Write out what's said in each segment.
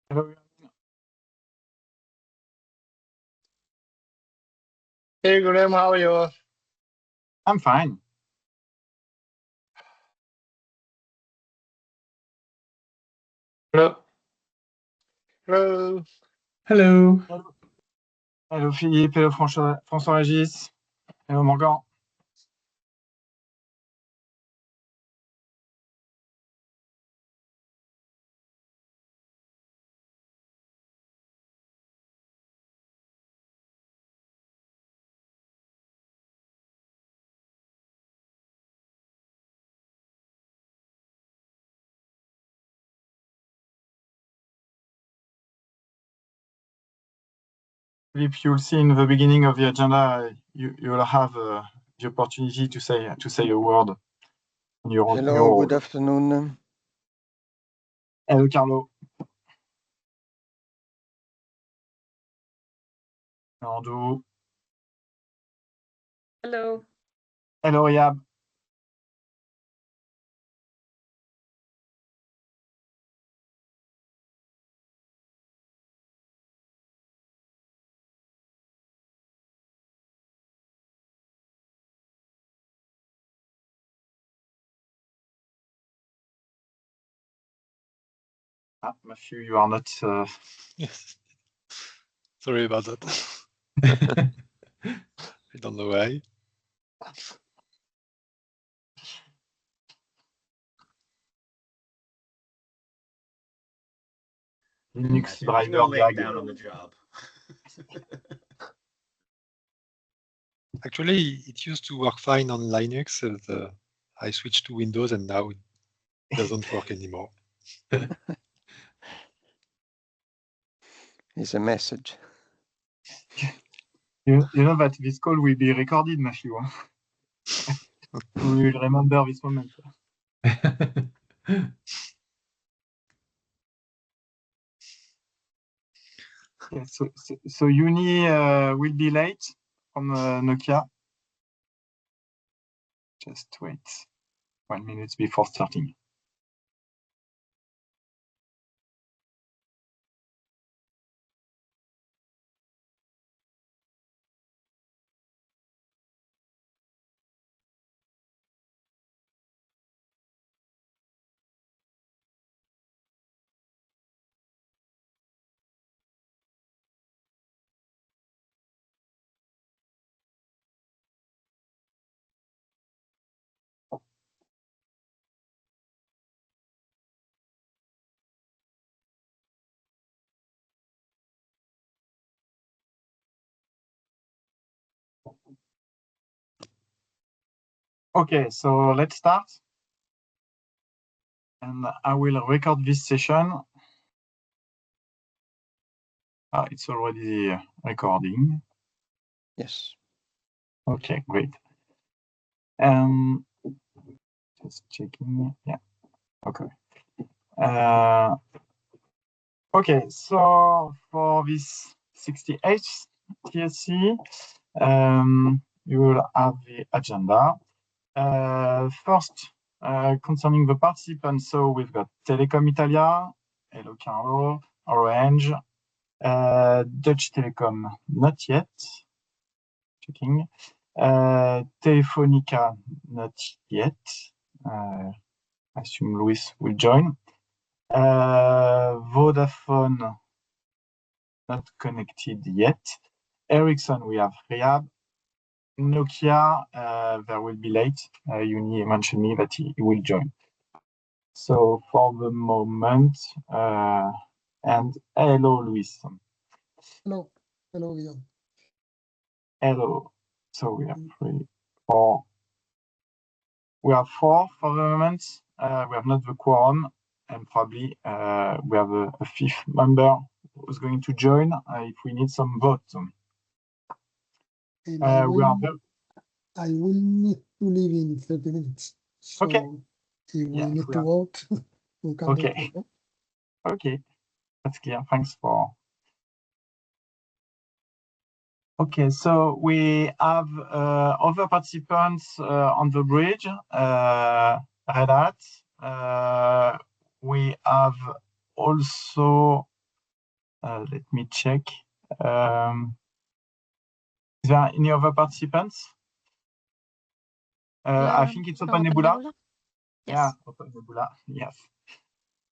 Hello. Hey, Graham, how are you? I'm fine. Hello. Hello. Hello. Hello Philippe, hello François-Régis, hello Morgan. Philippe, you'll see in the beginning of the agenda, you'll have the opportunity to say a word. Hello, good afternoon. Hello Carlo. Hello. Hello. Hello Yab. Matthew, you are not. Yes. Sorry about that. I don't know why. Linux There's driver no laying lag. down on the job. Actually, it used to work fine on Linux. I switched to Windows and now it doesn't work anymore. It's a message. You know that this call will be recorded, Matthew. We will remember this moment. Yeah, so Uni will be late from Nokia. Just wait 1 minute before starting. Okay, so let's start. And I will record this session. It's already recording. Yes. Okay, great. Just checking. Yeah. Okay. Okay, so for this 68th TSC, you will have the agenda. First, concerning the participants, so we've got Telecom Italia, hello Carlo, Orange, Dutch Telecom, not yet, checking, Telefonica, not yet, I assume Luis will join, Vodafone, not connected yet, Ericsson, we have Rehab, Nokia, there will be late, Uni mentioned me that he will join. So for the moment, and hello, Luis. Hello. Hello, Guillaume. Hello. So we have 3, 4. We have 4 for the moment. We have not the quorum, and probably we have a 5th member who's going to join if we need some votes. I will need to leave in 30 minutes. So okay. If we need to vote, we can okay. vote. Okay, that's clear. Thanks for. Okay, so we have other participants on the bridge. Red Hat. We have also Let me check. Is there any other participants? I think it's Open Nebula. Yes. Yeah, Open Nebula. Yes.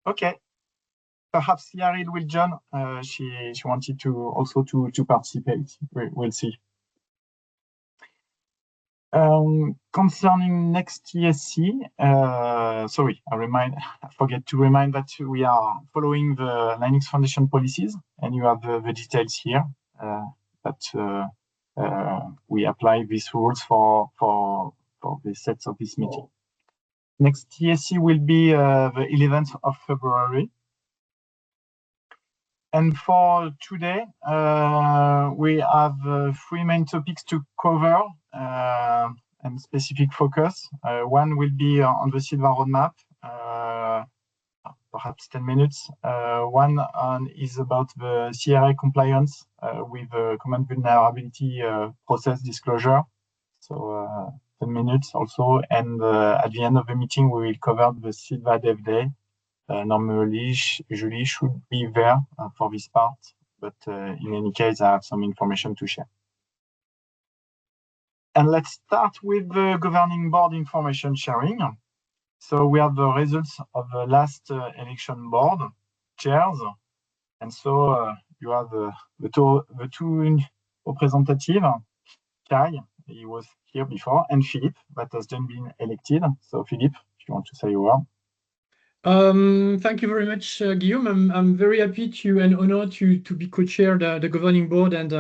Okay. Perhaps Yaril will join. She wanted to also to participate. We'll see. Concerning next TSC, sorry, I forget to remind that we are following the Linux Foundation policies, and you have the details here. That we apply these rules for the sets of this meeting. Next TSC will be the 11th of February. And for today, we have 3 main topics to cover and specific focus. One will be on the Sylva roadmap, perhaps 10 minutes. One is about the CRA compliance with common vulnerability process disclosure. So 10 minutes also. And at the end of the meeting, we will cover the Sylva Dev Day. Normally, Julie should be there for this part, but in any case, I have some information to share. And let's start with the governing board information sharing. So we have the results of the last election board chairs. And so you have the two representatives, Kai, he was here before, and Philippe, that has just been elected. So Philippe, if you want to say a word. Thank you very much, Guillaume. I'm very happy and honored to be co-chair the governing board, and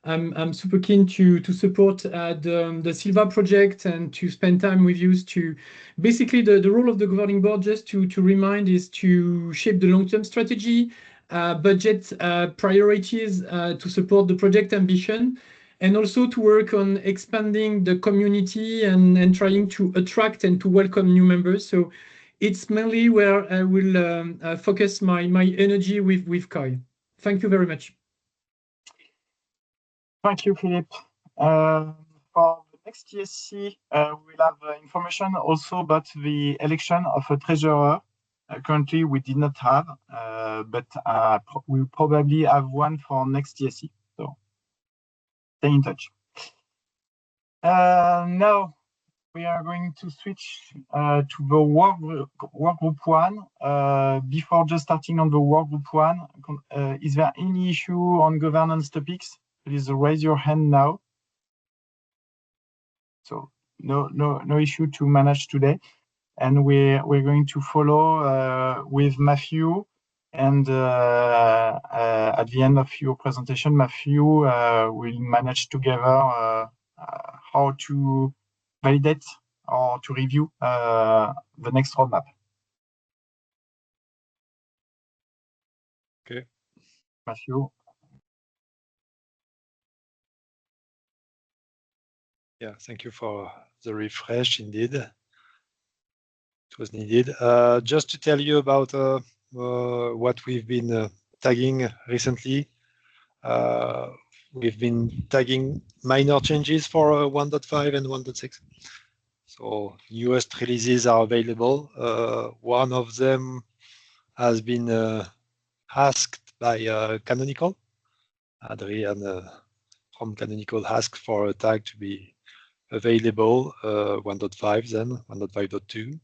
I'm super keen to support the Sylva project and to spend time with you. To basically the role of the governing board, just to remind, is to shape the long-term strategy, budget priorities to support the project ambition, and also to work on expanding the community and trying to attract and to welcome new members. So it's mainly where I will focus my energy with Kai. Thank you very much. Thank you, Philippe. For the next TSC, we'll have information also about the election of a treasurer. Currently, we did not have, but we'll probably have one for next TSC. So stay in touch. Now, we are going to switch to the work group 1. Before just starting on the work group 1, is there any issue on governance topics? Please raise your hand now. So no issue to manage today, and we're going to follow with Matthew. And at the end of your presentation, Matthew will manage together how to validate or to review the next roadmap. Okay. Matthew. Yeah, thank you for the refresh. Indeed, it was needed. Just to tell you about what we've been tagging recently. We've been tagging minor changes for 1.5 and 1.6. So newest releases are available. One of them has been asked by Canonical. Adrian from Canonical asked for a tag to be available 1.5 then 1.5.2.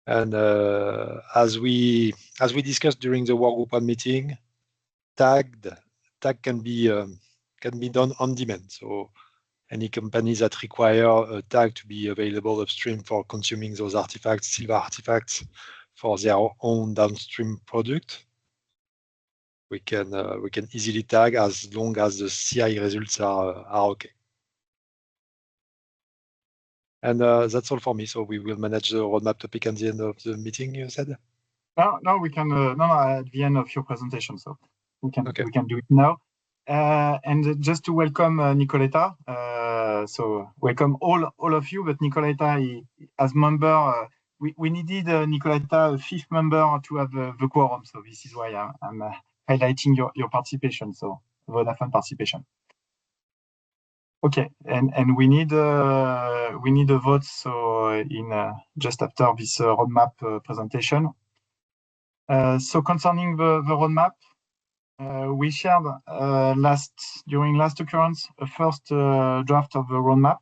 And as we discussed during the workgroup 1 meeting, tag can be done on demand. So any companies that require a tag to be available upstream for consuming those artifacts, Sylva artifacts, for their own downstream product, we can easily tag as long as the CI results are okay. And that's all for me. So we will manage the roadmap topic at the end of the meeting, you said? No, we can. No, at the end of your presentation, so we can do it now. And just to welcome Nicoletta. So welcome all of you, but Nicoletta, as member, we needed Nicoletta, a 5th member, to have the quorum. So this is why I'm highlighting your participation. So Vodafone participation. Okay, and we need a vote. So in just after this roadmap presentation. So concerning the roadmap, We shared during last occurrence a first draft of the roadmap.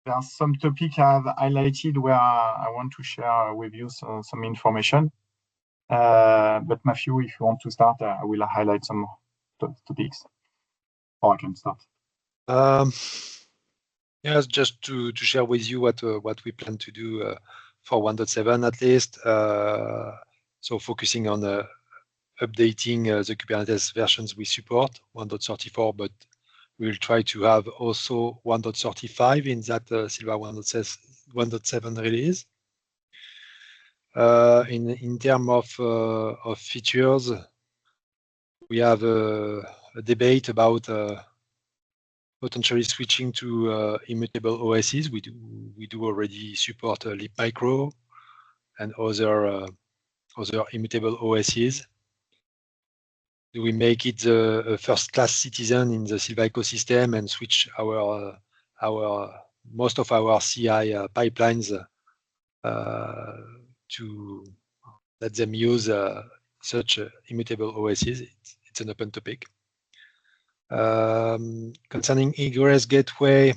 There are some topics I've highlighted where I want to share with you some information. But Matthew, if you want to start, I will highlight some topics. Or I can start. Yes, just to share with you what we plan to do for 1.7 at least. So focusing on updating the Kubernetes versions we support, 1.34, but we'll try to have also 1.35 in that Sylva 1.7 release. In terms of features, we have a debate about potentially switching to immutable OSs. We do already support libmicro and other immutable OSs. Do we make it a first-class citizen in the Sylva ecosystem and switch most of our CI pipelines to let them use such immutable OSs? It's an open topic. Concerning egress gateway,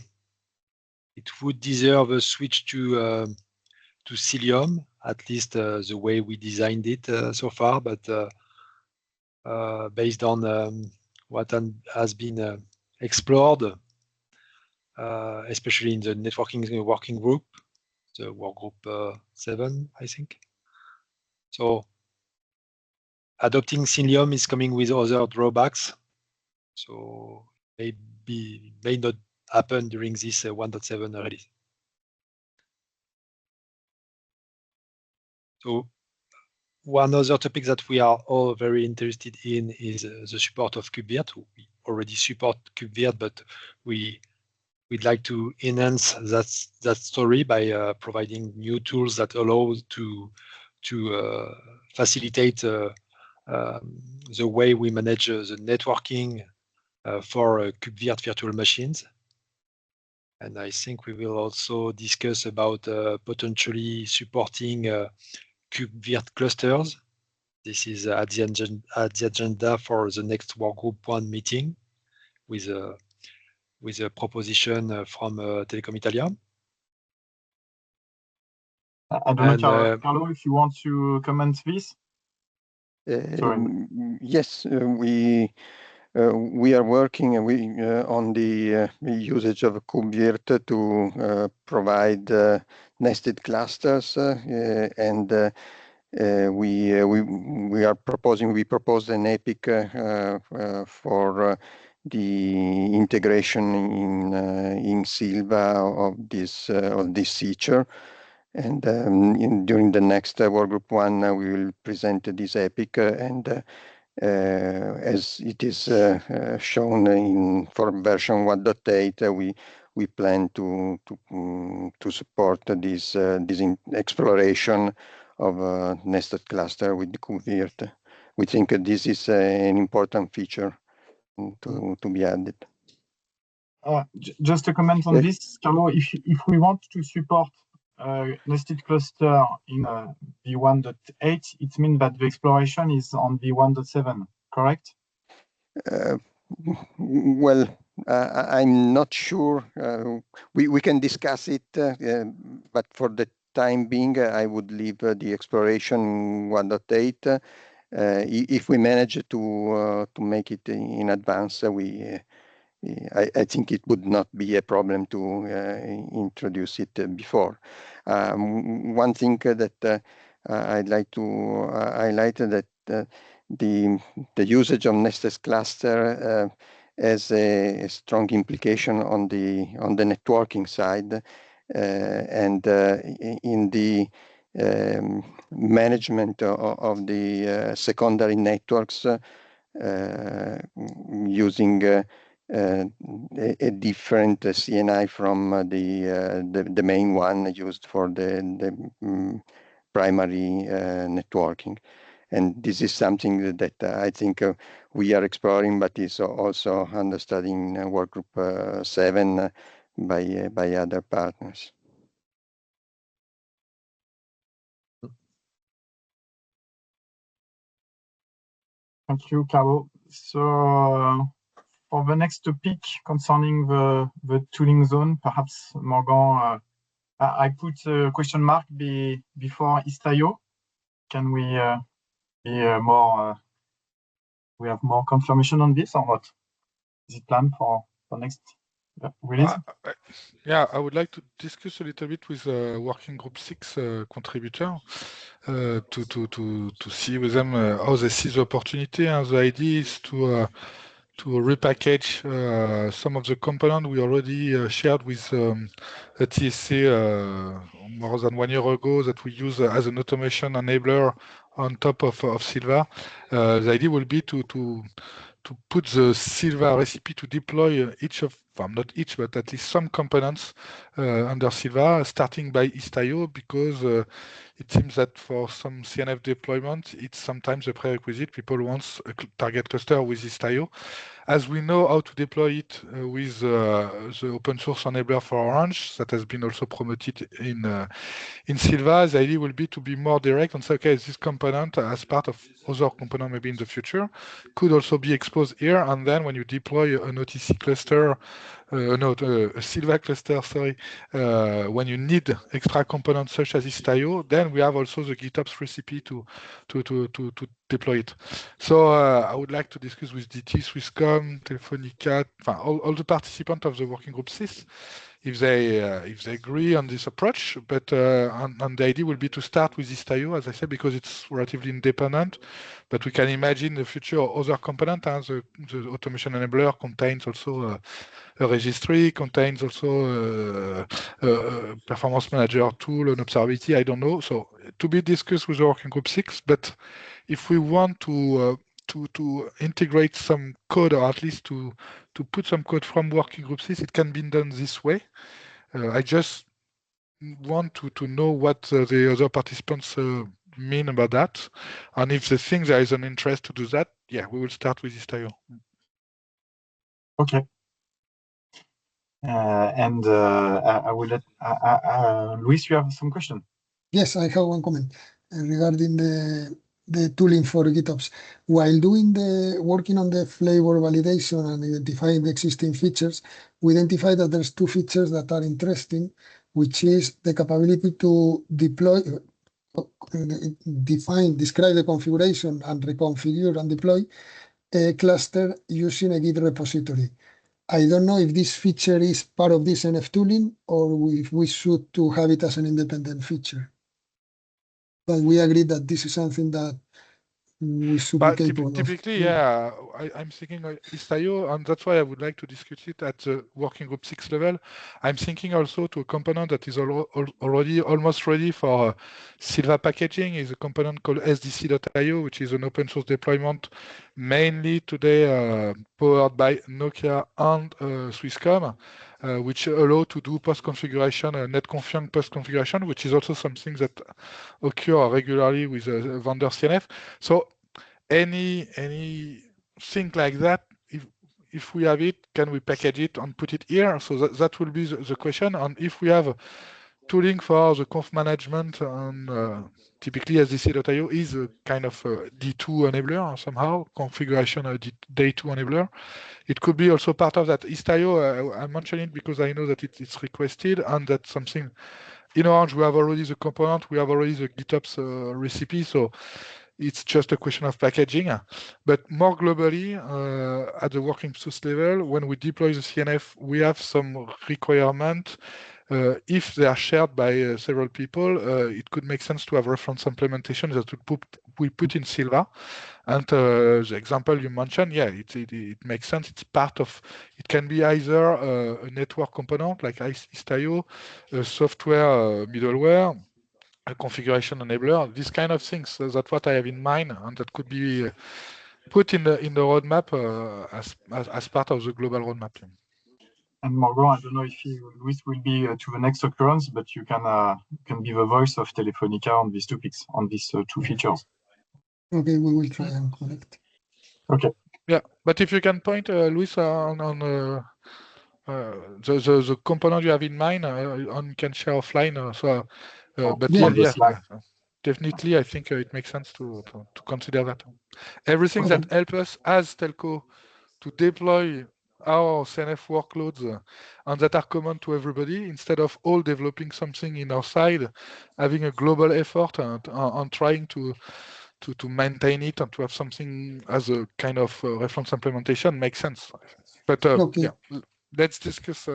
it would deserve a switch to Cilium, at least the way we designed it so far, but based on what has been explored, especially in the networking working group, the work group 7, I think. So adopting Cilium is coming with other drawbacks. So may not happen during this 1.7 release. So one other topic that we are all very interested in is the support of KubeVirt. We already support KubeVirt, but we'd like to enhance that story by providing new tools that allow to facilitate the way we manage the networking for KubeVirt virtual machines. And I think we will also discuss about potentially supporting KubeVirt clusters. This is at the agenda for the next Workgroup 1 meeting with a proposition from Telecom Italia. I don't know, Carlo, if you want to comment this. Yes, we are working on the usage of KubeVirt to provide nested clusters, and we proposed an epic for the integration in Sylva of this feature. And during the next Workgroup 1, we will present this epic, and as it is shown for version 1.8, we plan to support this exploration of nested cluster with the KubeVirt. We think this is an important feature to be added. Just to comment on this, Carlo, if we want to support nested cluster in v1.8, it means that the exploration is on v1.7, correct? Well, I'm not sure. We can discuss it, but for the time being, I would leave the exploration 1.8. If we manage to make it in advance, I think it would not be a problem to introduce it before. One thing that I'd like to highlight that the usage of nested cluster has a strong implication on the networking side, and in the management of the secondary networks using a different CNI from the main one used for the primary networking. And this is something that I think we are exploring, but is also under study in Workgroup 7 by other partners. Thank you, Carlo. So for the next topic concerning the tooling zone, perhaps Morgan, I put a question mark before Istio. Can we be more? We have more confirmation on this or not? Is it planned for next release? Yeah, I would like to discuss a little bit with Working Group 6 contributor to see with them how they see the opportunity, and the idea is to repackage some of the components we already shared with the TSC more than 1 year ago that we use as an automation enabler on top of Sylva. The idea will be to put the Sylva recipe to deploy each of, well, not each, but at least some components under Sylva, starting by Istio, because it seems that for some CNF deployment, it's sometimes a prerequisite. People want a target cluster with Istio. As we know how to deploy it with the open source enabler for Orange, that has been also promoted in Sylva, the idea will be to be more direct and say, okay, this component as part of other component maybe in the future could also be exposed here. And then when you deploy an OTC cluster, a Sylva cluster, sorry, when you need extra components such as Istio, then we have also the GitOps recipe to deploy it. So I would like to discuss with DT, Swisscom, Telefonica, all the participants of the Working Group 6, if they agree on this approach. But and the idea will be to start with Istio, as I said, because it's relatively independent. But we can imagine the future other component, and the automation enabler contains also a registry, contains also a performance manager tool, an observability, I don't know. So to be discussed with the Working Group 6, but if we want to integrate some code, or at least to put some code from Working Group 6, it can be done this way. I just want to know what the other participants mean about that. And if they think there is an interest to do that, yeah, we will start with Istio. Okay. And I will let Luis, you have some question? Yes, I have one comment regarding the tooling for GitOps. While working on the flavor validation and identifying the existing features, we identified that there's 2 features that are interesting, which is the capability to deploy, describe the configuration and reconfigure and deploy a cluster using a Git repository. I don't know if this feature is part of this NF tooling or if we should to have it as an independent feature. But we agree that this is something that we should be capable typically, of. yeah, I'm thinking Istio, and that's why I would like to discuss it at the Working Group 6 level. I'm thinking also to a component that is already almost ready for Sylva packaging, is a component called sdc.io, which is an open source deployment mainly today powered by Nokia and Swisscom, which allow to do post-configuration, netconfig post-configuration, which is also something that occur regularly with vendor CNF. So any thing like that, if we have it, can we package it and put it here? So that will be the question. And if we have tooling for the conf management, and typically sdc.io is a kind of a D2 enabler somehow, configuration day 2 enabler. It could be also part of that. Istio, I mention it because I know that it's requested, and that's something in Orange we have already the component, we have already the GitOps recipe, so it's just a question of packaging. But more globally, at the working source level, when we deploy the CNF, we have some requirement. If they are shared by several people, it could make sense to have reference implementation that we put in Sylva. And the example you mentioned, yeah, it makes sense. It's part of, it can be either a network component like Istio, a software middleware, a configuration enabler, these kind of things. So that's what I have in mind, and that could be put in the roadmap as part of the global roadmap. And Morgan, I don't know if Luis will be to the next occurrence, but you can be the voice of Telefonica on these topics, on these 2 features. Okay, we will try and connect. Okay. Yeah, but if you can point, Luis, on the component you have in mind, and can share offline. But yeah, yeah. definitely, I think it makes sense to consider that. Everything Okay. that helps us as telco to deploy our CNF workloads and that are common to everybody, instead of all developing something in our side, having a global effort on trying to maintain it and to have something as a kind of reference implementation makes sense. But Okay. yeah, let's discuss.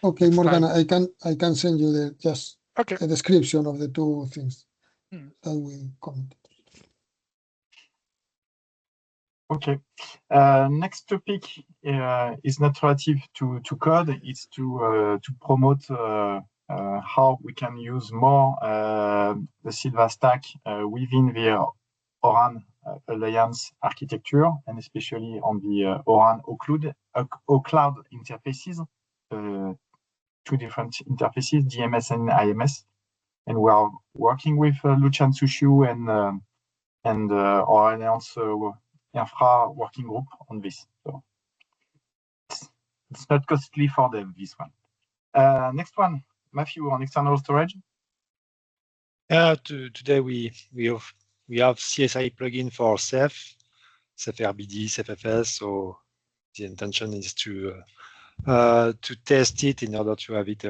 Okay, next Morgan, time. I can send you just Okay. a description of the two things Hmm. that we commented. Okay. Next topic is not relative to code. It's to promote how we can use more the Sylva stack within the ORAN Alliance architecture, and especially on the ORAN cloud interfaces, two different interfaces, DMS and IMS. And we are working with Luchan Sushu and our Alliance Infra working group on this. So it's not costly for them, this one. Next one, Matthew, on external storage. Today we have CSI plugin for Ceph RBD, CephFS. So the intention is to test it in order to have it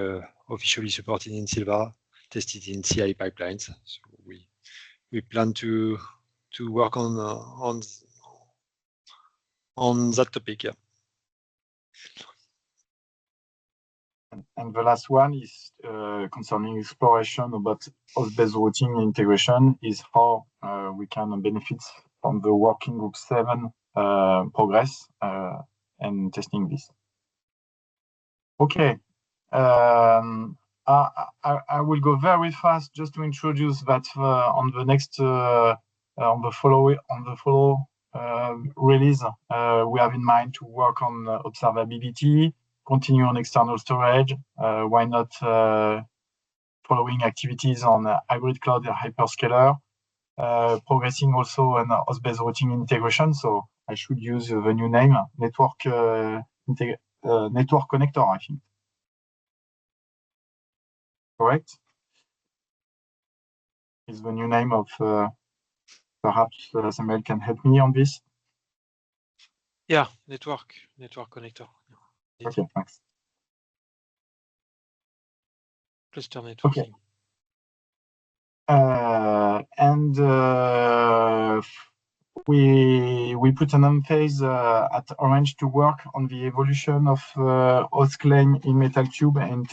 officially supported in Sylva, test it in CI pipelines. So we plan to work on that topic. Yeah. And the last one is concerning exploration about host-based routing integration, is how we can benefit from the working group 7 progress and testing this. Okay. I will go very fast just to introduce that on the next on the follow release we have in mind to work on observability, continue on external storage. Why not following activities on hybrid cloud hyperscaler, progressing also on host-based routing integration. So I should use the new name, network connector, I think. Correct? Is the new name of perhaps Samuel can help me on this? Yeah, network connector. Yeah. Okay, thanks. Cluster networking. Okay. And we put an emphasis at Orange to work on the evolution of host claim in MetalCube and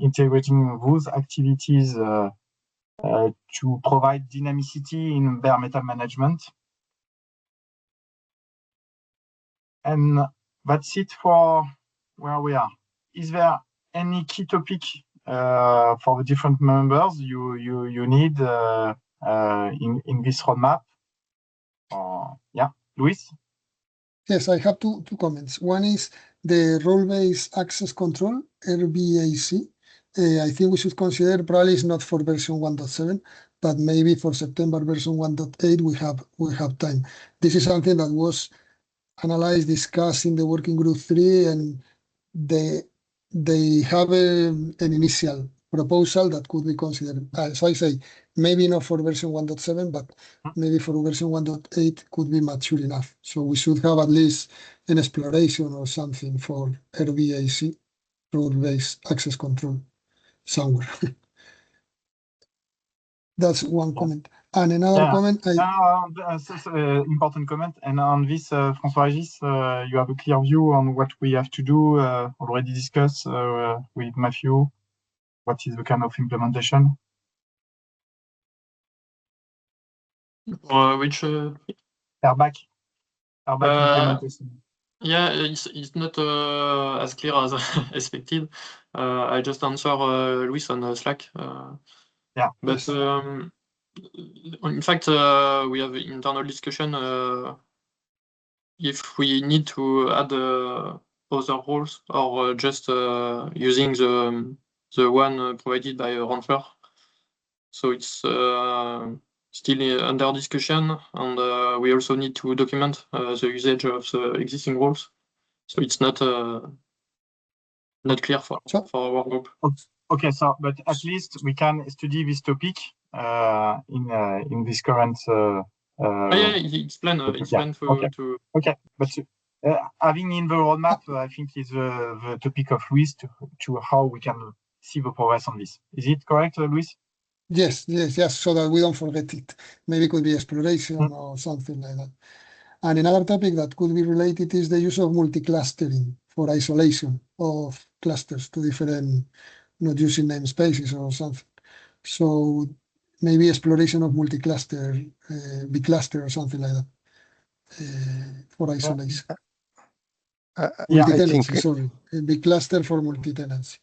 integrating those activities to provide dynamicity in bare metal management. And that's it for where we are. Is there any key topic for the different members you need in this roadmap? Yeah, Luis? Yes, I have two comments. One is the role-based access control, RBAC. I think we should consider, probably it's not for version 1.7, but maybe for September version 1.8 we have time. This is something that was analyzed, discussed in the working group 3, and they have an initial proposal that could be considered. So I say maybe not for version 1.7, but maybe for version 1.8 could be mature enough. So we should have at least an exploration or something for RBAC, role-based access control, somewhere. That's one comment. And another comment. Important comment. And on this, François-Régis, you have a clear view on what we have to do, already discussed with Matthew. What is the kind of implementation? Which Airbag implementation. Yeah, it's not as clear as expected. I just answer Luis on Slack. Yeah. But in fact, we have internal discussion if we need to add other roles or just using the one provided by Ranfer. So it's still under discussion, and we also need to document the usage of the existing roles. So it's not clear for our group. Okay, so but at least we can study this topic in this current. Yeah, it's planned. It's planned for okay. to. Okay, but having in the roadmap, I think is the topic of Luis to how we can see the progress on this. Is it correct, Luis? Yes, so that we don't forget it. Maybe it could be exploration or something like that. And another topic that could be related is the use of multi-clustering for isolation of clusters to different, not using namespaces or something. So maybe exploration of multi-cluster, big cluster or something like that for isolation. Multi-tenancy, sorry. A big cluster for multi-tenancy.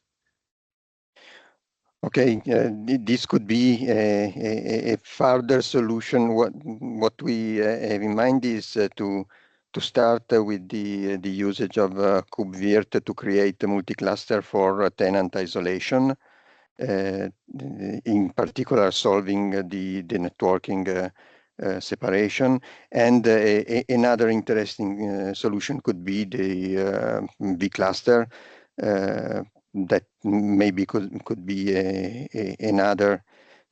Okay, this could be a further solution. What we have in mind is to start with the usage of KubeVirt to create a multi-cluster for tenant isolation, in particular solving the networking separation. And another interesting solution could be the vCluster. That maybe could be another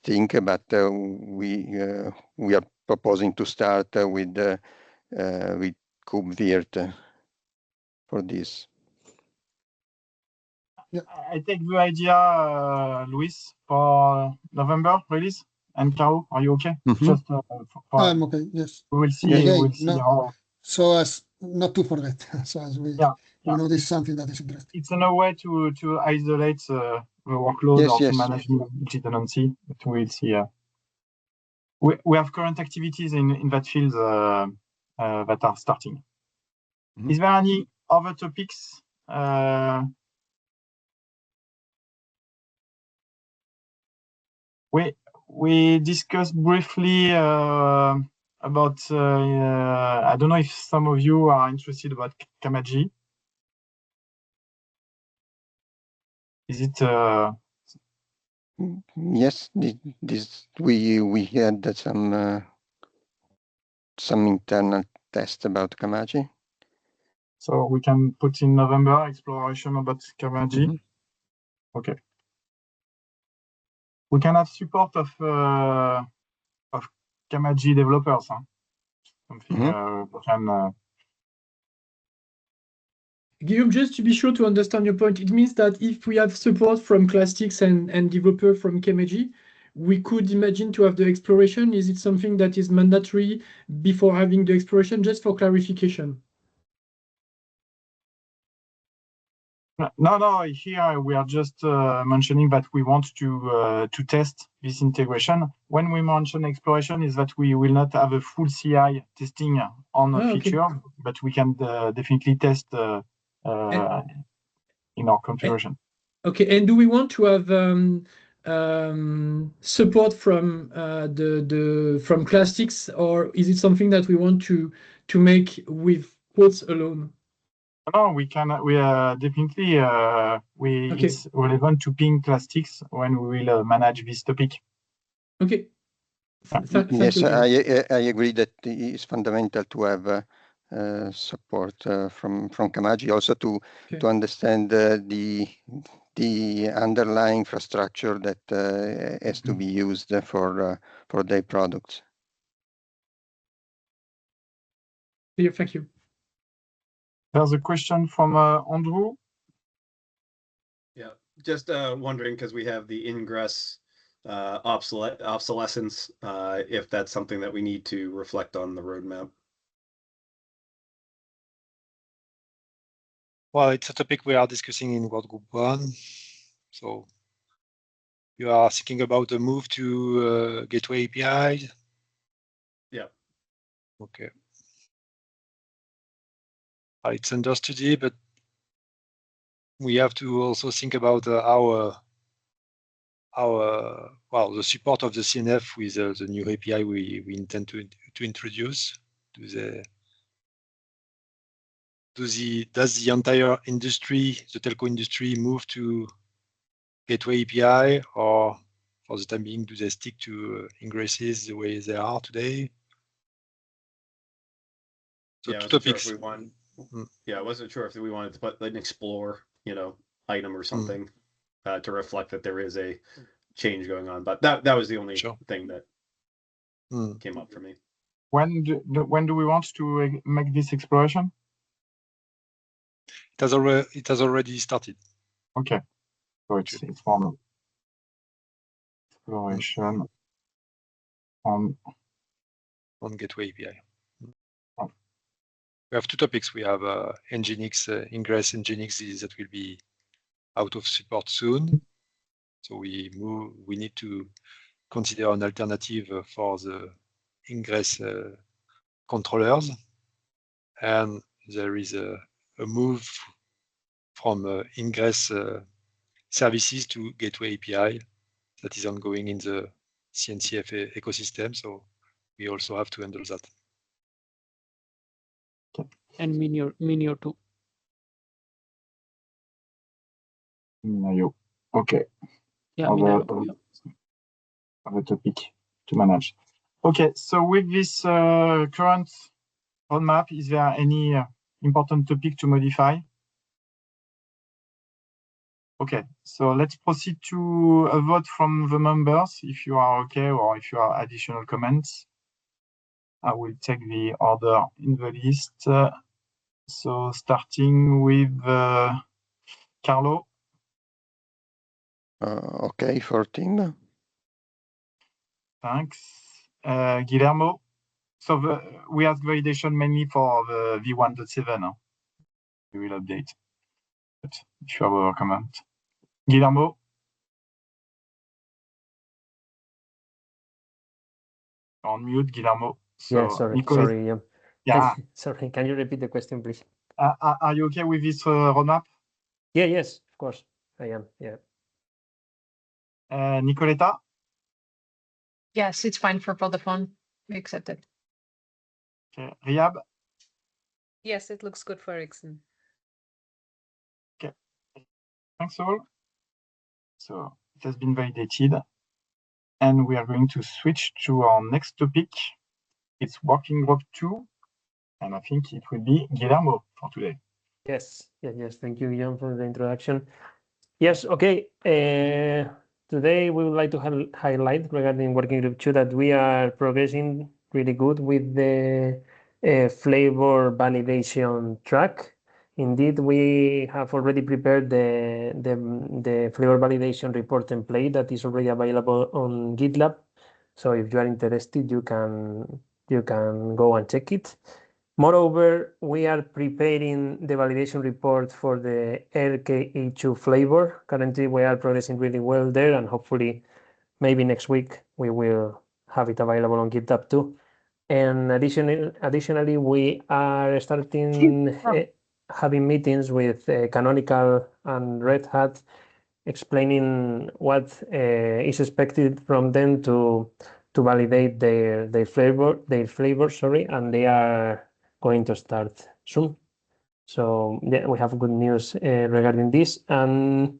thing, but we are proposing to start with KubeVirt for this. Yeah. I take the idea, Luis, for November release. And Caro, are you okay? Just I'm okay. Yes. We will see. Again, we'll see how. So as not to forget, so as we know this is something that is interesting. It's another way to isolate the workload or to manage multi-tenancy. But we'll see. We have current activities in that field that are starting. Is there any other topics? We discussed briefly about. I don't know if some of you are interested about Kamaji. Is it? Yes, this we had some internal test about Kamaji. So we can put in November exploration about Kamaji. Okay. We can have support of Kamaji developers. Huh? Something Guillaume, just to be sure to understand your point, it means that if we have support from Classics and developer from Kamaji, we could imagine to have the exploration. Is it something that is mandatory before having the exploration? Just for clarification. No. Here we are just mentioning that we want to test this integration. When we mention exploration, is that we will not have a full CI testing on a feature, but we can definitely test in our configuration. Okay, and do we want to have support from from Classics, or is it something that we want to make with quotes alone? No, we can. We definitely. It's relevant to ping Classics when we will manage this topic. Okay. Yes, I agree that it's fundamental to have support from Kamaji, also to understand the underlying infrastructure that has to be used for their products. Yeah, thank you. There's a question from Andrew. Yeah, just wondering, because we have the ingress obsolescence, if that's something that we need to reflect on the roadmap. Well, it's a topic we are discussing in World Group 1. So you are thinking about a move to gateway APIs? Yeah. Okay. It's under study, but we have to also think about the support of the CNF with the new API we intend to introduce. Does the entire industry, the telco industry, move to gateway API, or for the time being, do they stick to ingresses the way they are today? So yeah, two topics. Sure I wasn't sure if we wanted to put an explore, item or something to reflect that there is a change going on. But that was the only Sure. thing that came up for me. When do we want to make this exploration? It has already started. Okay, so it's formal exploration on Gateway API. Oh. We have two topics. We have Nginx ingress Nginx that will be out of support soon. So we need to consider an alternative for the ingress controllers. And there is a move from ingress services to Gateway API that is ongoing in the CNCF ecosystem. So we also have to handle that. And Minio too. Minio. Okay. Yeah, Other topic to manage. Okay, so with this current roadmap, is there any important topic to modify? Okay, so let's proceed to a vote from the members, if you are okay, or if you have additional comments. I will take the order in the list. So starting with Carlo. Okay, 14. Thanks. Guillermo. So we ask validation mainly for the v1.7. Huh? We will update. But if you have a comment. Guillermo. On mute, Guillermo. So, yeah, sorry. Yeah. Sorry, can you repeat the question, please? Are you okay with this roadmap? Yeah, yes, of course. I am, yeah. Nicoletta? Yes, it's fine for Vodafone. We accept it. Okay. Riyab? Yes, it looks good for Ericsson. Okay. Thanks all. So it has been validated. And we are going to switch to our next topic. It's working group 2. And I think it will be Guillermo for today. Yes. Thank you, Guillaume, for the introduction. Yes, okay. Today we would like to highlight regarding working group 2 that we are progressing really good with the flavor validation track. Indeed, we have already prepared the flavor validation report template that is already available on GitLab. So if you are interested, you can go and check it. Moreover, we are preparing the validation report for the RKE2 flavor. Currently, we are progressing really well there, and hopefully, maybe next week, we will have it available on GitHub too. And additionally, we are starting having meetings with Canonical and Red Hat, explaining what is expected from them to validate their flavor, and they are going to start soon. So yeah, we have good news regarding this. And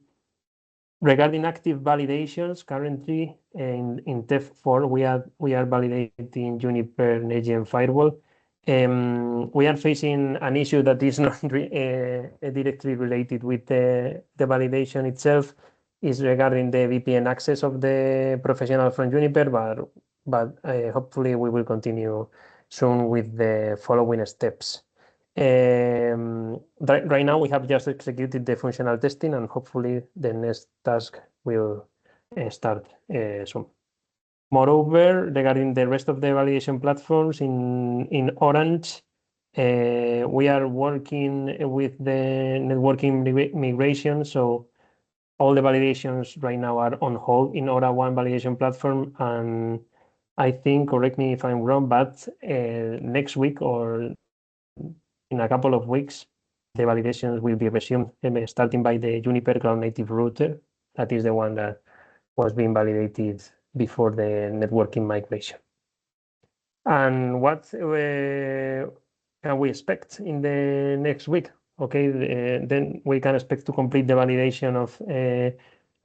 regarding active validations, currently in TEF4, we are validating Juniper Next-Gen Firewall. We are facing an issue that is not directly related with the validation itself, is regarding the VPN access of the professional from Juniper, but hopefully we will continue soon with the following steps. Right now we have just executed the functional testing, and hopefully the next task will start soon. Moreover, regarding the rest of the validation platforms in Orange, we are working with the networking migration. So all the validations right now are on hold in Aura 1 validation platform. And I think, correct me if I'm wrong, but next week or in a couple of weeks, the validations will be resumed, starting by the Juniper Cloud Native Router. That is the one that was being validated before the networking migration. And what can we expect in the next week? Okay, then we can expect to complete the validation of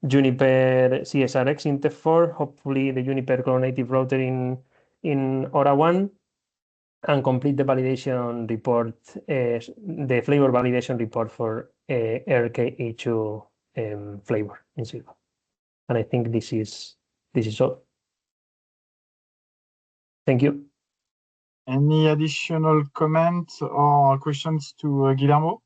Juniper CSRX in TEF4, hopefully the Juniper Cloud Native Router in Aura 1, and complete the validation report, the flavor validation report for RKE2 flavor in Sylva. And I think this is all. Thank you. Any additional comments or questions to Guillermo?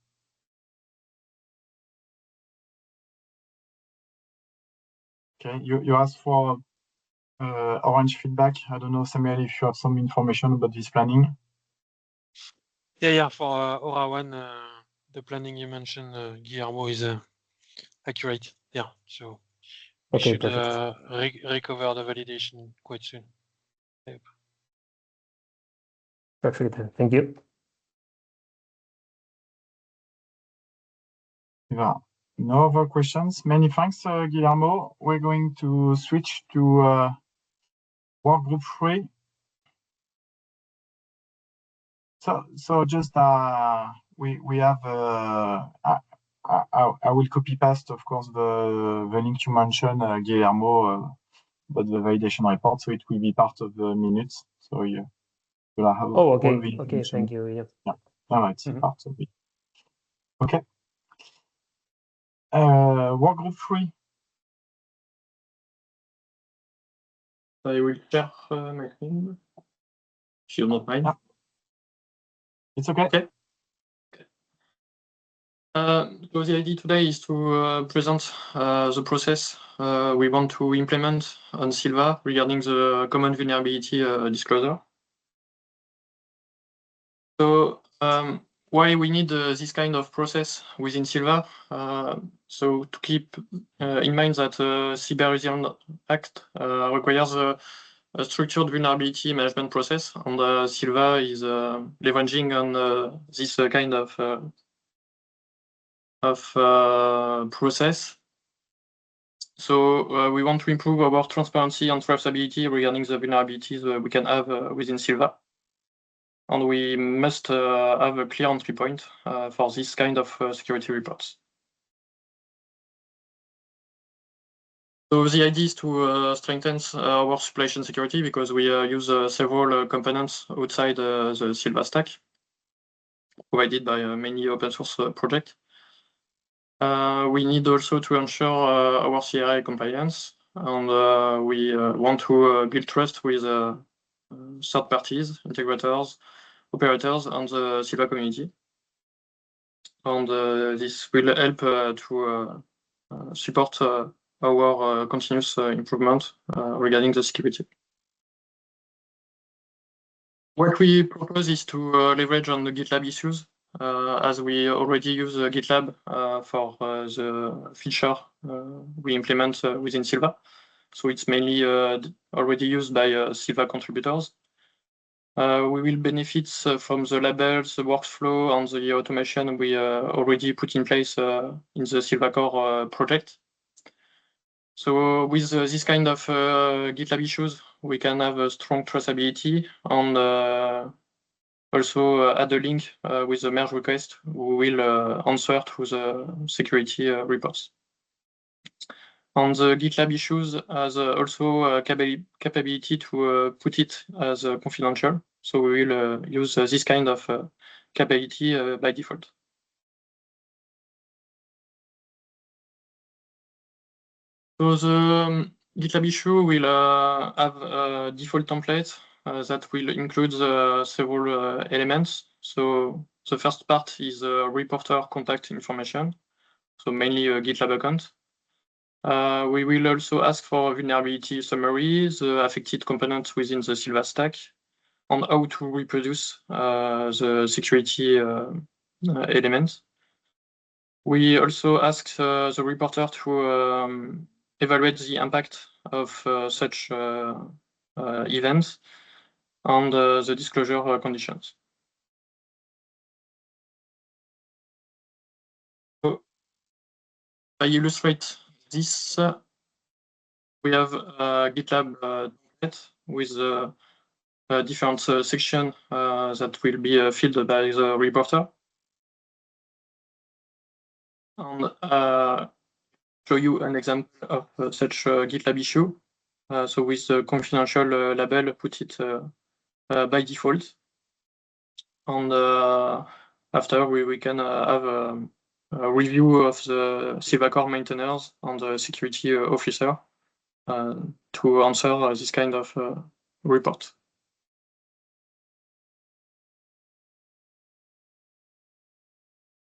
Okay, you asked for Orange feedback. I don't know, Samuel, if you have some information about this planning. Yeah. For Aura 1, the planning you mentioned, Guillermo, is accurate. Yeah. So we Okay, should perfect. recover the validation quite soon. Yep. Perfect. Thank you. Yeah. No other questions. Many thanks, Guillermo. We're going to switch to work group 3. So just we have I will copy paste, of course, the link you mentioned, Guillermo, about the validation report, so it will be part of the minutes. So you will have Oh, okay. all the Okay, information. thank you. Yeah. No, it's part of it. Okay. Work group 3. I will share my screen, if you don't mind. Yeah. It's okay. Okay. So the idea today is to present the process we want to implement on Sylva regarding the common vulnerability disclosure. So why we need this kind of process within Sylva? So to keep in mind that Cyber Resilience Act requires a structured vulnerability management process, and Sylva is leveraging on this kind of process. So we want to improve our transparency and traceability regarding the vulnerabilities we can have within Sylva. And we must have a clear entry point for this kind of security reports. So the idea is to strengthen our supply chain security because we use several components outside the Sylva stack provided by many open source projects. We need also to ensure our CRI compliance, and we want to build trust with third parties, integrators, operators, and the Sylva community. And this will help to support our continuous improvement regarding the security. What we propose is to leverage on the GitLab issues, as we already use GitLab for the feature we implement within Sylva. So it's mainly already used by Sylva contributors. We will benefit from the labels, the workflow, and the automation we already put in place in the Sylva Core project. So with this kind of GitLab issues, we can have a strong traceability and also add a link with the merge request. We will answer to the security reports. On the GitLab issues has also capability to put it as confidential. So we will use this kind of capability by default. So the GitLab issue will have a default template that will include several elements. So the first part is reporter contact information, so mainly a GitLab account. We will also ask for vulnerability summary, the affected components within the Sylva stack, and how to reproduce the security elements. We also ask the reporter to evaluate the impact of such events and the disclosure conditions. So I illustrate this. We have a GitLab template with different sections that will be filled by the reporter. And show you an example of such a GitLab issue. So with the confidential label, put it by default. And after we can have a review of the Sylva Core maintainers and the security officer to answer this kind of report.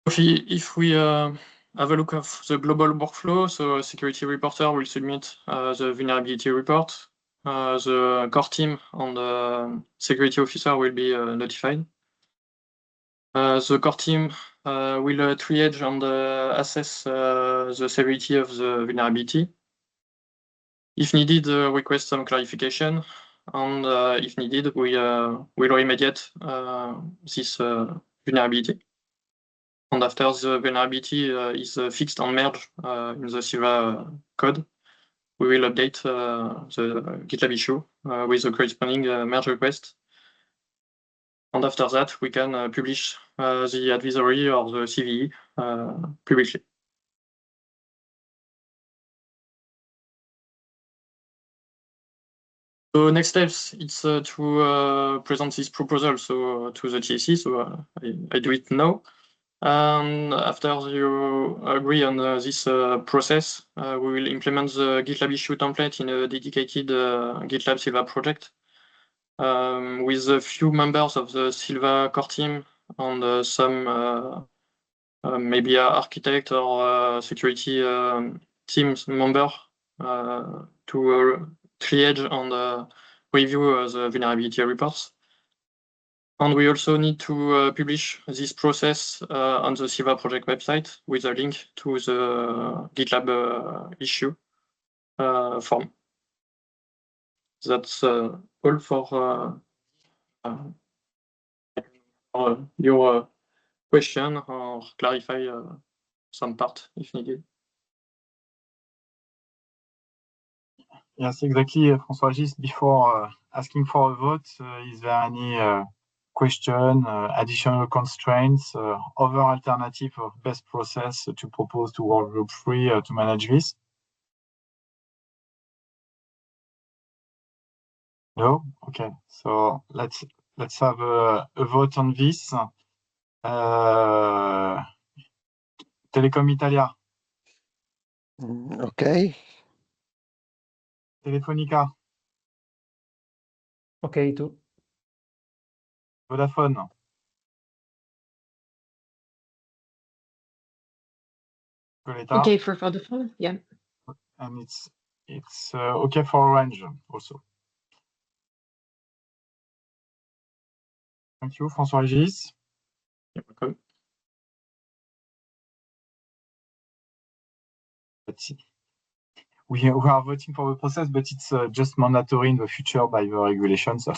If we have a look at the global workflow, so a security reporter will submit the vulnerability report. The core team and the security officer will be notified. The core team will triage and assess the severity of the vulnerability. If needed, request some clarification, and if needed, we will remediate this vulnerability. And after the vulnerability is fixed and merged in the Sylva code, we will update the GitLab issue with the corresponding merge request. And after that, we can publish the advisory or the CVE publicly. So next steps, it's to present this proposal to the TSC. So I do it now. And after you agree on this process, we will implement the GitLab issue template in a dedicated GitLab Sylva project with a few members of the Sylva core team and some maybe an architect or security teams member to triage and review the vulnerability reports. And we also need to publish this process on the Sylva project website with a link to the GitLab issue form. That's all for your question or clarify some part if needed. Yes, exactly, François. Before asking for a vote, is there any question, additional constraints, other alternative of best process to propose to Work Group 3 to manage this? No? Okay, so let's have a vote on this. Telecom Italia. Okay. Telefonica. Okay, too. Vodafone. Coletta. Okay for Vodafone, yeah. And it's okay for Orange also. Thank you, François-Régis. You're welcome. We are voting for the process, but it's just mandatory in the future by the regulations. So.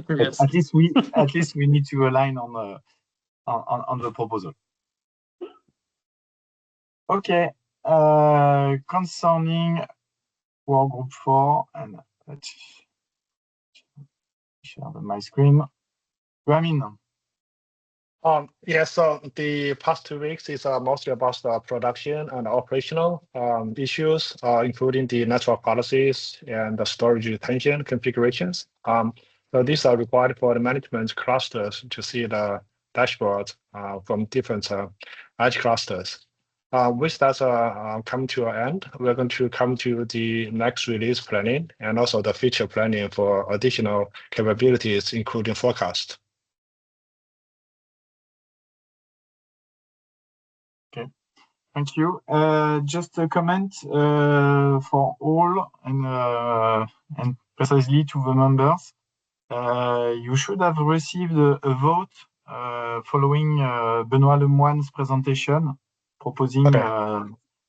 Yes. At least we need to align on the proposal. Okay. Concerning Work Group 4, and let's share my screen. Ramin. Yeah, so the past 2 weeks is mostly about the production and operational issues, including the network policies and the storage retention configurations. So these are required for the management clusters to see the dashboard from different edge clusters. With that come to an end, we're going to come to the next release planning and also the feature planning for additional capabilities, including forecast. Okay, thank you. Just a comment for all and precisely to the members. You should have received a vote following Benoît Lemoine's presentation, proposing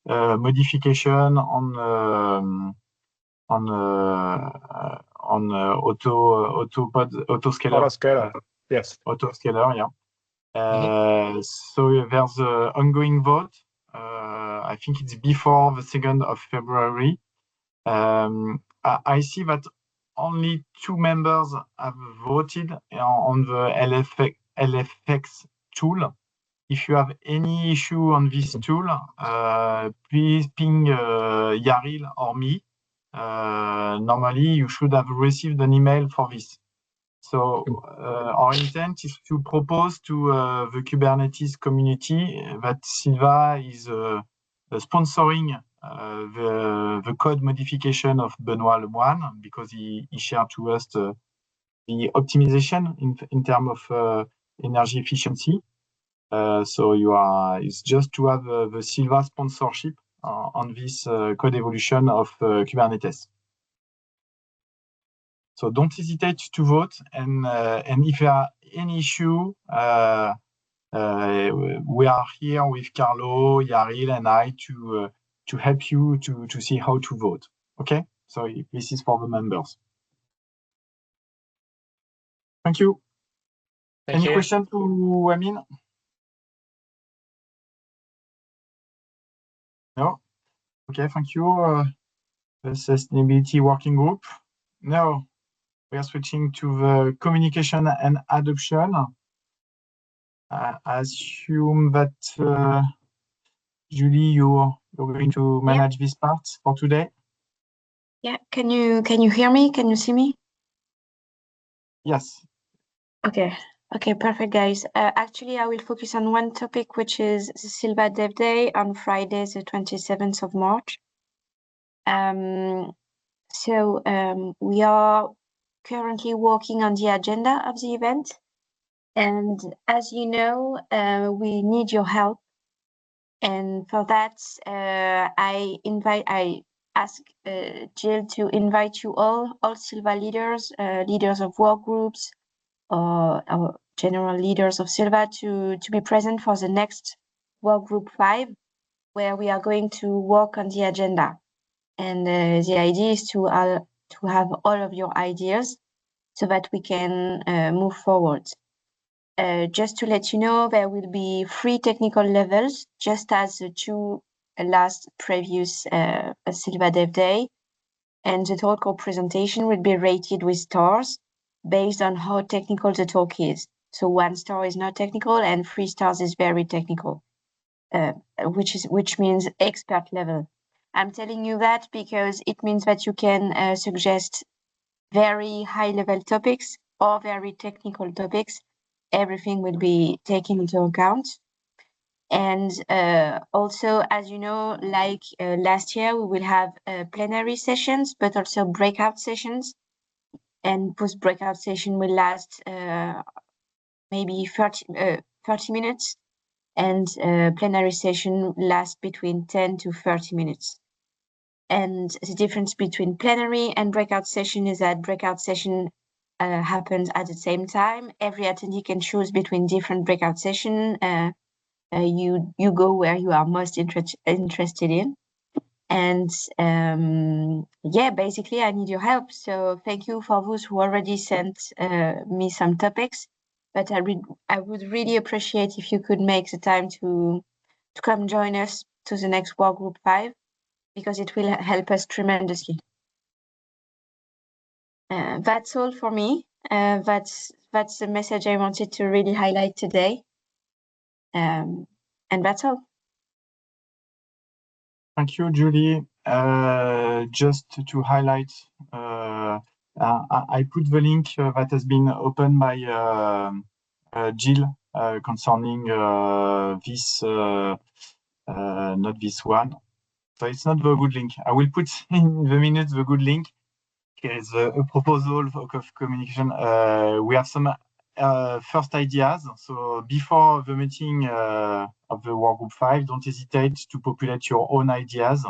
modification on autoscaler. Yes. Autoscaler, yeah. So there's an ongoing vote. I think it's before the 2nd of February. I see that only 2 members have voted on the LFX tool. If you have any issue on this tool, please ping Yaril or me. Normally, you should have received an email for this. So our intent is to propose to the Kubernetes community that Sylva is sponsoring the code modification of Benoit Lemoine, because he shared to us the optimization in terms of energy efficiency. So it's just to have the Sylva sponsorship on this code evolution of Kubernetes. So don't hesitate to vote, and if there are any issue, we are here with Carlo, Yaril, and I to help you to see how to vote. Okay, so this is for the members. Thank you. Thank Any you. question to Amin? No? Okay, thank you. The sustainability working group. Now we are switching to the communication and adoption. I assume that Julie, you're going to manage this part for today. Yeah, can you hear me? Can you see me? Yes. Okay, perfect, guys. Actually, I will focus on one topic, which is the Sylva Dev Day on Friday, the 27th of March. We are currently working on the agenda of the event. And as you know, we need your help. And for that, I ask Jill to invite you all Sylva leaders, leaders of work groups, or general leaders of Sylva to be present for the next work group 5, where we are going to work on the agenda. And the idea is to have all of your ideas so that we can move forward. Just to let you know, there will be 3 technical levels, just as the 2 last previous Sylva Dev Day. And the talk or presentation will be rated with stars based on how technical the talk is. So 1 star is not technical and 3 stars is very technical, which means expert level. I'm telling you that because it means that you can suggest very high level topics or very technical topics. Everything will be taken into account. And also, as you know, like last year, we will have plenary sessions, but also breakout sessions. And post-breakout session will last maybe 30 minutes. And plenary session lasts between 10 to 30 minutes. And the difference between plenary and breakout session is that breakout session happens at the same time. Every attendee can choose between different breakout sessions. You go where you are most interested in. And yeah, basically, I need your help. So thank you for those who already sent me some topics. But I would really appreciate if you could make the time to come join us to the next work group 5, because it will help us tremendously. That's all for me. That's the message I wanted to really highlight today. And that's all. Thank you, Julie. Just to highlight, I put the link that has been opened by Jill concerning this, not this one. So it's not the good link. I will put in the minutes the good link. It's a proposal of communication. We have some first ideas. So before the meeting of the workgroup 5, don't hesitate to populate your own ideas.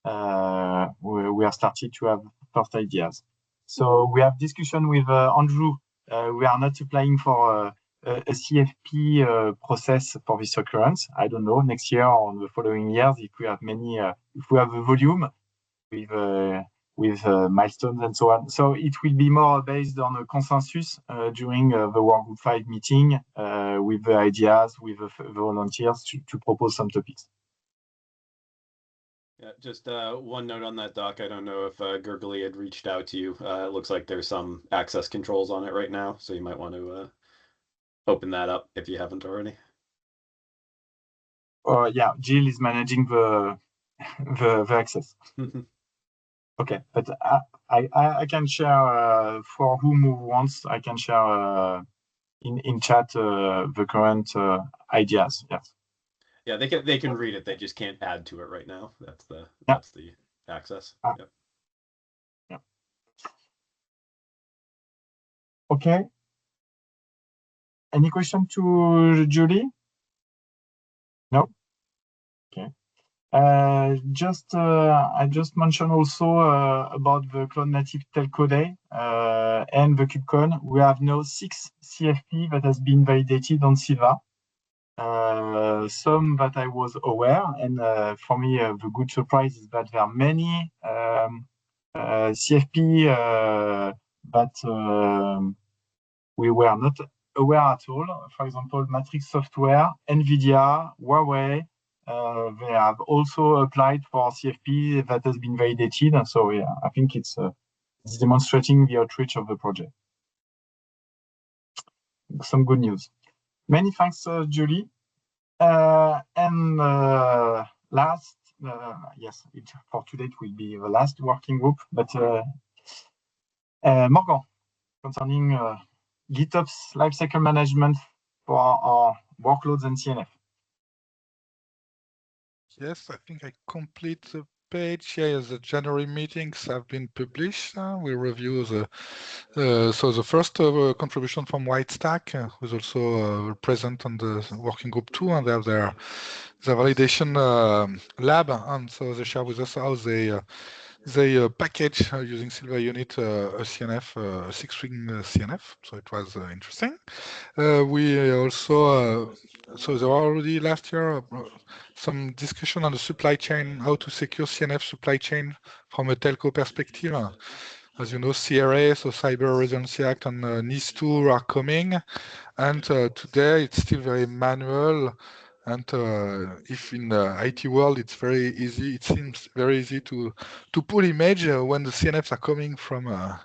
We have started to have first ideas. So we have discussion with Andrew. We are not applying for a CFP process for this occurrence. I don't know, next year or the following years, if we have many, if we have a volume with milestones and so on. So it will be more based on a consensus during the Workgroup 5 meeting with the ideas, with the volunteers to propose some topics. Yeah, just one note on that, Doc. I don't know if Gurgly had reached out to you. It looks like there's some access controls on it right now, so you might want to open that up if you haven't already. Yeah, Jill is managing the access. Okay, but I can share for whom wants. I can share in chat the current ideas. Yes. Yeah, they can read it. They just can't add to it right now. That's the access. Yep. Yeah. Okay. Any question to Julie? No. Okay. I just mentioned also about the Cloud Native Telco Day and the KubeCon. We have now 6 CFP that has been validated on Sylva. Some that I was aware, and for me, the good surprise is that there are many CFP that we were not aware at all. For example, Matrix Software, NVIDIA, Huawei, they have also applied for CFP that has been validated. And so, yeah, I think it's demonstrating the outreach of the project. Some good news. Many thanks, Julie. And last, yes, for today it will be the last working group, but Morgan, concerning GitOps lifecycle management for our workloads and CNF. Yes, I think I complete the page here. The January meetings have been published. We review so the first contribution from Whitestack, who's also present on the working group 2, and they have their validation lab, and so they share with us how they package using Sylva Unit a CNF, a 6-string CNF. So it was interesting. We also so there were already last year some discussion on the supply chain, how to secure CNF supply chain from a telco perspective. As you know, CRA, so Cyber Resiliency Act, and NIS2 are coming, and today it's still very manual. And if in the IT world it's very easy, it seems very easy to pull image when the CNFs are coming from a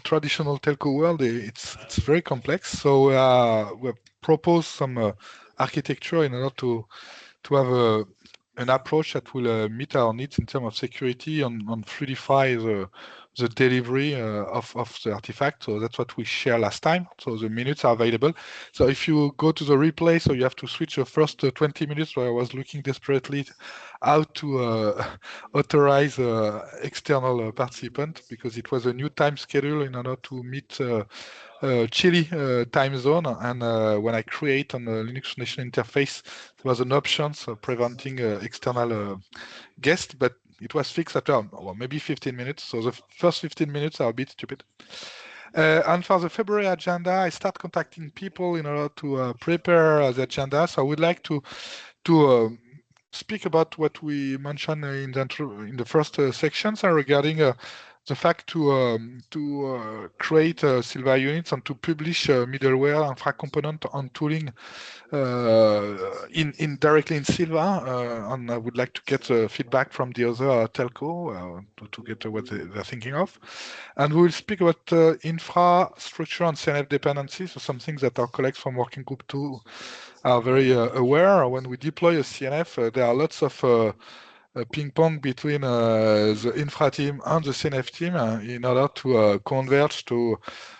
traditional telco world, it's very complex. So we propose some architecture in order to have an approach that will meet our needs in terms of security and fluidify the delivery of the artifact. So that's what we shared last time. So the minutes are available. So if you go to the replay, so you have to switch the first 20 minutes where I was looking desperately how to authorize external participant, because it was a new time schedule in order to meet Chile time zone, and when I create on the Linux Foundation interface, there was an option so preventing external guests, but it was fixed after maybe 15 minutes. So the first 15 minutes are a bit stupid. And for the February agenda, I start contacting people in order to prepare the agenda. So I would like to speak about what we mentioned in the first sections regarding the fact to create Sylva units and to publish middleware, infra component, and tooling in directly in Sylva. And I would like to get feedback from the other telco to get what they're thinking of. And we will speak about infrastructure and CNF dependencies, so some things that our colleagues from Working Group 2 are very aware. When we deploy a CNF, there are lots of ping pong between the infra team and the CNF team in order to converge to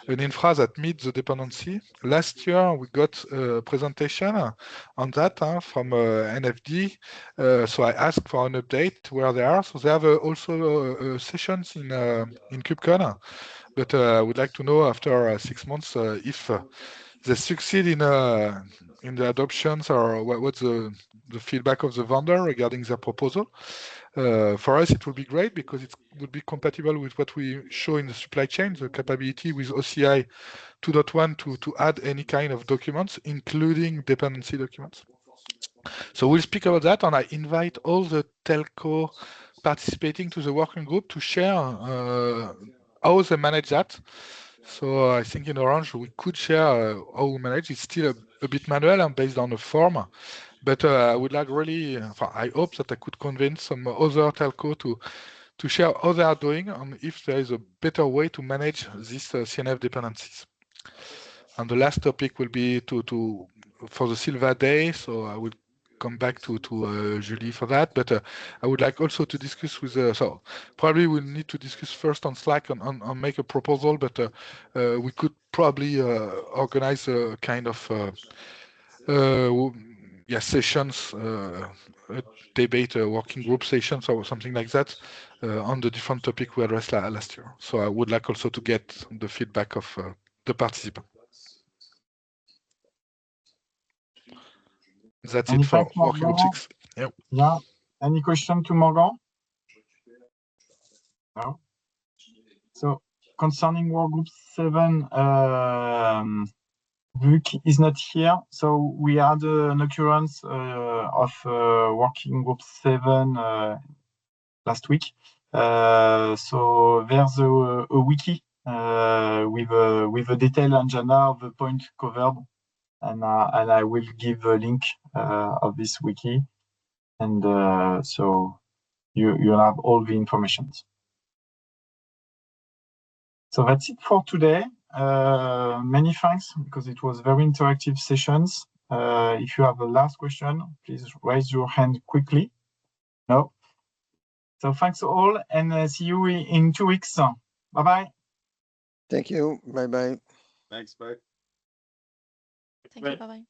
an infra that meets the dependency. Last year, we got a presentation on that from NFD. So I asked for an update where they are. So they have also sessions in KubeCon. But I would like to know after 6 months if they succeed in the adoptions, or what's the feedback of the vendor regarding their proposal. For us, it would be great because it would be compatible with what we show in the supply chain, the capability with OCI 2.1 to add any kind of documents, including dependency documents. So we'll speak about that, and I invite all the telco participating to the working group to share how they manage that. So I think in Orange, we could share how we manage. It's still a bit manual and based on a form, but I would like really, I hope that I could convince some other telco to share how they are doing and if there is a better way to manage these CNF dependencies. And the last topic will be for the Sylva Day. So I will come back to Julie for that, but I would like also to discuss with so probably we'll need to discuss first on Slack and make a proposal, but we could probably organize a kind of sessions, debate working group sessions or something like that on the different topic we addressed last year. So I would like also to get the feedback of the participants. That's it for working group 6. Yep. Yeah. Any question to Morgan? No. So concerning work group 7, Vuk is not here. So we had an occurrence of working group 7 last week. So there's a wiki with a detailed agenda of the point covered, and I will give a link of this wiki, and so you'll have all the information. So that's it for today. Many thanks, because it was very interactive sessions. If you have a last question, please raise your hand quickly. No. So thanks all, and see you in 2 weeks. Bye-bye. Thank you. Bye-bye. Thanks, bye. Thank you. Bye-bye.